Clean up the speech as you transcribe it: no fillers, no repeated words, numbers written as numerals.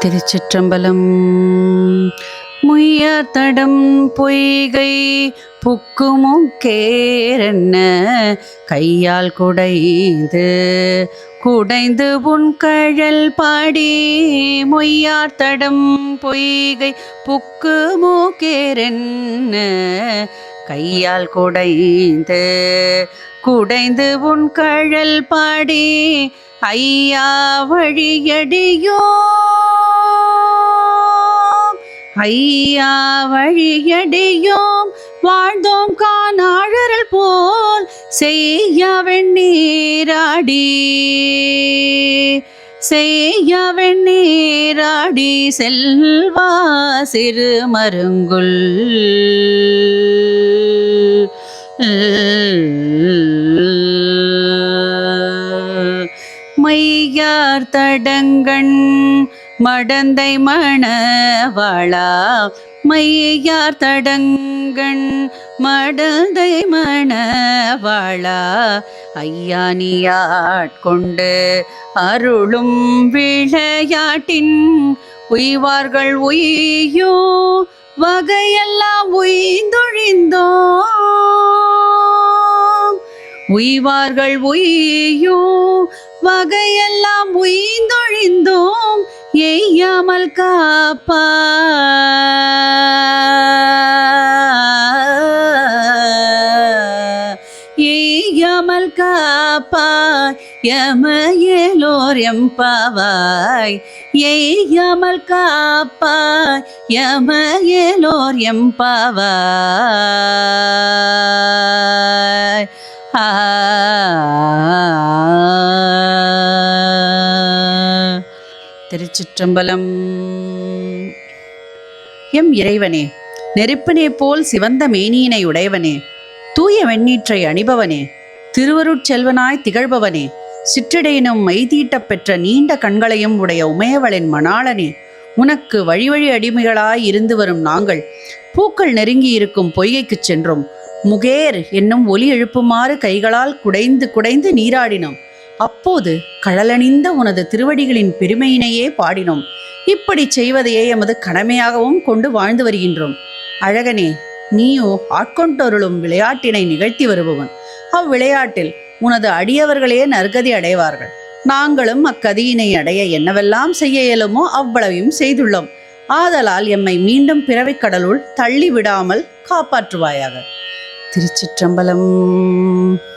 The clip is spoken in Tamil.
திருச்சிற்றம்பலம். முய்யார் தடம் பொய்கை புக்குமுக்கேரென்ன கையால் குடைந்து குடைந்து உன் கழல் பாடி. மொய்யார் தடம் பொய்கை புக்குமுக்கேரென்ன கையால் குடைந்து குடைந்து உன் கழல் பாடி. ஐயா வழியடியோ ஐயா வழியடியோம் வாழ்ந்தோம் காணாழறல் போல் செய்ய வெண்ணீராடி செய்ய வெண்ணீராடி செல்வா சிறு மருங்குல் மையார் தடங்கண் மடந்தை மணவாளா. மையார் தடங்கண் மடந்தை மணவாளா. ஐயா நீயாட்கொண்டு அருளும் விளையாட்டின் உய்வார்கள் உய்யோ வகையெல்லாம் உய்ந்தொழிந்தோம். உய்வார்கள் உய்யோ வகையெல்லாம் உய்ந்தொழிந்தோம். எய்யாமல் எய்யாமல் காப்பாய் யமயேலோர் எம்பாவாய். எய்யாமல் காப்பாய் யமயேலோர் எம்பாவாய். திருச்சிற்றம்பலம். எம் இறைவனே, நெருப்பினை போல் சிவந்த மேனியினை உடையவனே, தூய வெண்ணீற்றை அணிபவனே, திருவருட்செல்வனாய் திகழ்பவனே, சிற்றிடையினும் மைதீட்டப் பெற்ற நீண்ட கண்களையும் உடைய உமையவளின் மணாளனே, உனக்கு வழி வழி அடிமைகளாய் இருந்து வரும் நாங்கள் பூக்கள் நெருங்கி இருக்கும் பொய்கைக்குச் சென்றோம். முகேர் என்னும் ஒலி எழுப்புமாறு கைகளால் குடைந்து குடைந்து நீராடினோம். அப்போது கழலணிந்த உனது திருவடிகளின் பெருமையினையே பாடினோம். இப்படி செய்வதையே எமது கடமையாகவும் கொண்டு வாழ்ந்து வருகின்றோம். அழகனே, நீயோ ஆட்கொண்டொருளும் விளையாட்டினை நிகழ்த்தி வருபவன். அவ்விளையாட்டில் உனது அடியவர்களே நற்கதி அடைவார்கள். நாங்களும் அக்கதியினை அடைய என்னவெல்லாம் செய்ய இயலுமோ அவ்வளவையும் செய்துள்ளோம். ஆதலால் எம்மை மீண்டும் பிறவிக் கடலுள் தள்ளி விடாமல் காப்பாற்றுவாயாக. திருச்சிற்றம்பலம்.